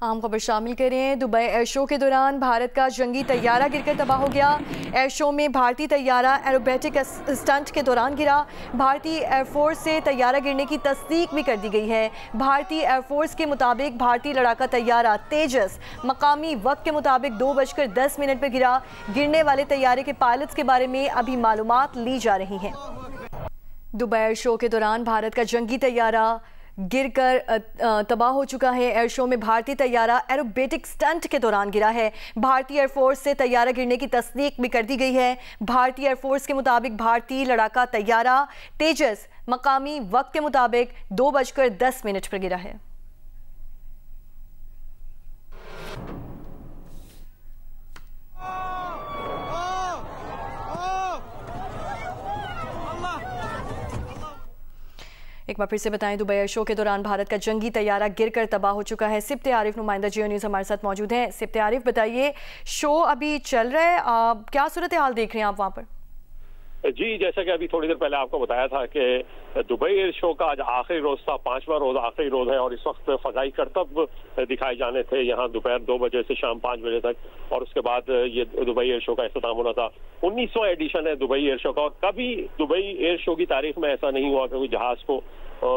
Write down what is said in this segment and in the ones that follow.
आम खबर शामिल करें। दुबई एयर शो के दौरान भारत का जंगी तैयारा गिरकर तबाह हो गया। एयर शो में भारतीय तैयारा एरोबेटिक स्टंट के दौरान गिरा। भारतीय एयरफोर्स से तैयारा गिरने की तस्दीक भी कर दी गई है। भारतीय एयरफोर्स के मुताबिक भारतीय लड़ाका तैयारा तेजस मकामी वक्त के मुताबिक 2:10 पर गिरा। गिरने वाले तैयारे के पायलट्स के बारे में अभी मालूमात ली जा रही हैं। दुबई एयर शो के दौरान भारत का जंगी तैयारा गिरकर तबाह हो चुका है। एयर शो में भारतीय तैयारा एरोबेटिक स्टंट के दौरान गिरा है। भारतीय एयरफोर्स से तैयारा गिरने की तस्दीक भी कर दी गई है। भारतीय एयरफोर्स के मुताबिक भारतीय लड़ाका तैयारा तेजस मकामी वक्त के मुताबिक 2:10 पर गिरा है। एक बार फिर से बताएं, दुबई एयर शो के दौरान भारत का जंगी तैयारा गिरकर तबाह हो चुका है। सिप्त आरिफ नुमाइंदा जियो न्यूज़ हमारे साथ मौजूद हैं। सिप्त आरिफ, बताइए, शो अभी चल रहा है, क्या सूरत हाल देख रहे हैं आप वहाँ पर? जी, जैसा कि अभी थोड़ी देर पहले आपको बताया था कि दुबई एयर शो का आज आखिरी रोज था, 5वां रोज आखिरी रोज है और इस वक्त फजाई करतब दिखाए जाने थे यहाँ दोपहर 2 बजे से शाम 5 बजे तक। और उसके बाद ये दुबई एयर शो का इख्तिताम होना था। 19वां एडिशन है दुबई एयर शो का और कभी दुबई एयर शो की तारीख में ऐसा नहीं हुआ कि कोई जहाज को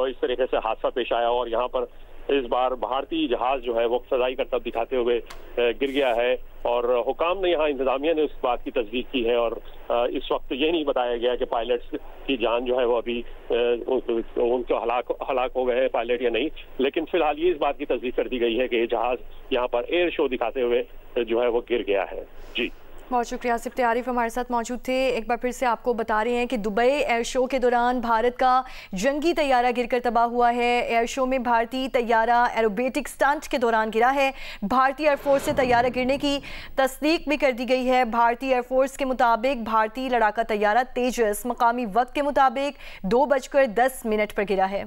इस तरीके से हादसा पेश आया। और यहाँ पर इस बार भारतीय जहाज जो है वो फजाई करतब दिखाते हुए गिर गया है और हुकाम ने यहाँ इंतजामिया ने उस बात की तस्दीक की है। और इस वक्त ये नहीं बताया गया कि पायलट्स की जान जो है वो अभी उनको हलाक हो गए हैं पायलट या नहीं, लेकिन फिलहाल ये इस बात की तस्दीक कर दी गई है कि ये जहाज यहाँ पर एयर शो दिखाते हुए जो है वो गिर गया है। जी, बहुत शुक्रिया। सिप्त आरिफ हमारे साथ मौजूद थे। एक बार फिर से आपको बता रहे हैं कि दुबई एयर शो के दौरान भारत का जंगी तैयारा गिरकर तबाह हुआ है। एयर शो में भारतीय तैयारा एरोबेटिक स्टंट के दौरान गिरा है। भारतीय एयरफोर्स से तैयारा गिरने की तस्दीक भी कर दी गई है। भारतीय एयरफोर्स के मुताबिक भारतीय लड़ाका तैयारा तेजस मकामी वक्त के मुताबिक 2:10 पर गिरा है।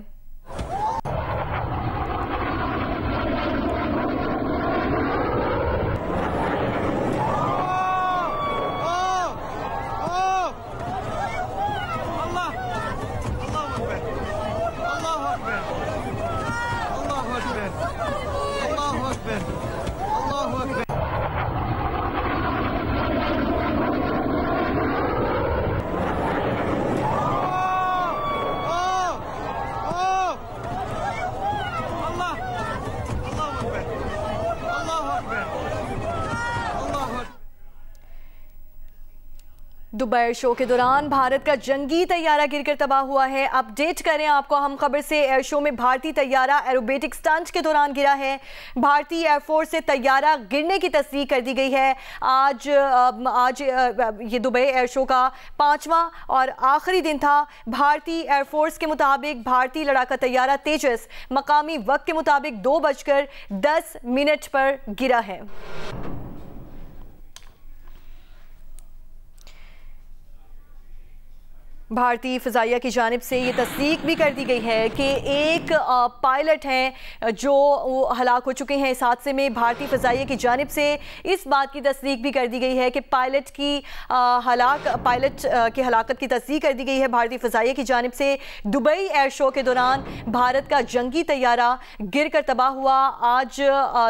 दुबई एयर शो के दौरान भारत का जंगी तैयारा गिरकर तबाह हुआ है। अपडेट करें आपको हम खबर से, एयर शो में भारतीय तैयारा एरोबेटिक स्टंट के दौरान गिरा है। भारतीय एयरफोर्स से तैयारा गिरने की तस्दीक कर दी गई है। आज ये दुबई एयर शो का 5वां और आखिरी दिन था। भारतीय एयरफोर्स के मुताबिक भारतीय लड़ाका तैयारा तेजस मकामी वक्त के मुताबिक 2:10 पर गिरा है। भारतीय फ़ज़ाइया की जानिब से ये तस्दीक भी कर दी गई है कि एक पायलट हैं जो हलाक हो चुके हैं इस हादसे में। भारतीय फ़ज़ाइया की जानिब से इस बात की तस्दीक भी कर दी गई है कि पायलट की हलाकत की तस्दीक कर दी गई है भारतीय फ़ज़ाइया की जानिब से। दुबई एयर शो के दौरान भारत का जंगी तैयारा गिर कर तबाह हुआ। आज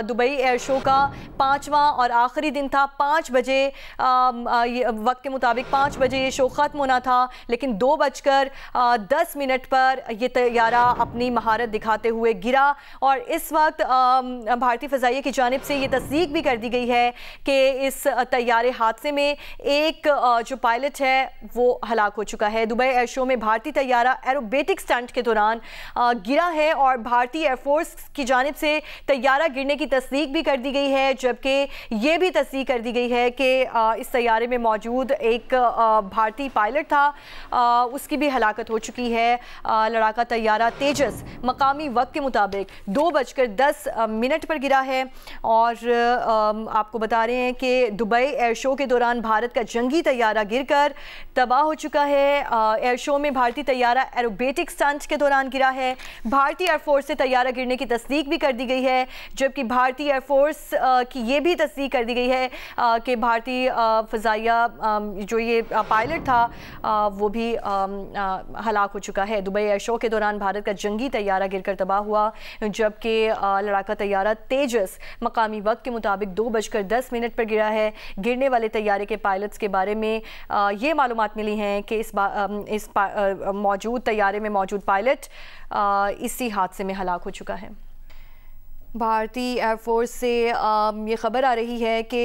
दुबई एयर शो का 5वां और आखिरी दिन था। 5 बजे वक्त के मुताबिक 5 बजे ये शो ख़त्म होना था, लेकिन 2:10 पर यह तैयारा अपनी महारत दिखाते हुए गिरा। और इस वक्त भारतीय फ़ज़ाइया की जानिब से ये तस्दीक भी कर दी गई है कि इस तैयारे हादसे में एक जो पायलट है वो हलाक हो चुका है। दुबई एयर शो में भारतीय तैयारा एरोबेटिक स्टंट के दौरान गिरा है और भारतीय एयरफोर्स की जानिब से तैयारा गिरने की तस्दीक भी कर दी गई है, जबकि ये भी तस्दीक कर दी गई है कि इस तैयारे में मौजूद एक भारतीय पायलट था, उसकी भी हलाकत हो चुकी है। लड़ाका तैयारा तेजस मकामी वक्त के मुताबिक 2:10 पर गिरा है। और आपको बता रहे हैं कि दुबई एयर शो के दौरान भारत का जंगी तैयारा गिरकर तबाह हो चुका है। एयर शो में भारतीय तैयारा एरोबेटिक स्टंट के दौरान गिरा है। भारतीय एयरफोर्स से तैयारा गिरने की तस्दीक भी कर दी गई है, जबकि भारतीय एयरफोर्स की ये भी तस्दीक कर दी गई है कि भारतीय फ़ज़ाइया जो ये पायलट था वो भी हलाक हो चुका है। दुबई एयर शो के दौरान भारत का जंगी तैयारा गिरकर तबाह हुआ, जबकि लड़ाका तैयारा तेजस मकामी वक्त के मुताबिक 2:10 पर गिरा है। गिरने वाले तैयारे के पायलट्स के बारे में ये मालूमात मिली हैं कि इस मौजूद तैयारे में मौजूद पायलट इसी हादसे में हलाक हो चुका है। भारतीय एयरफोर्स से ये ख़बर आ रही है कि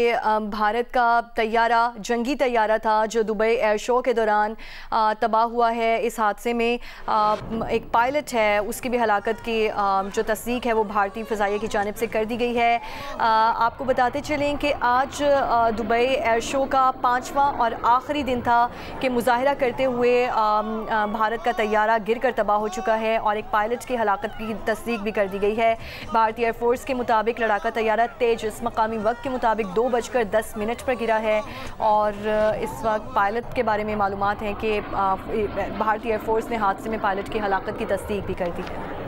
भारत का तैयारा जंगी तैयारा था जो दुबई एयर शो के दौरान तबाह हुआ है। इस हादसे में एक पायलट है, उसकी भी हलाकत की जो तस्दीक है वो भारतीय फ़िज़ाइया की जानिब से कर दी गई है। आपको बताते चलें कि आज दुबई एयर शो का 5वां और आखिरी दिन था कि मुज़ाहिरा करते हुए भारत का तैयारा गिर कर तबाह हो चुका है और एक पायलट की हलाकत की तस्दीक भी कर दी गई है। भारतीय फोर्स के मुताबिक लड़ाका तैयारा तेजस मकामी वक्त के मुताबिक 2:10 पर गिरा है और इस वक्त पायलट के बारे में मालूमात हैं कि भारतीय एयरफोर्स ने हादसे में पायलट की हलाकत की तस्दीक भी कर दी है।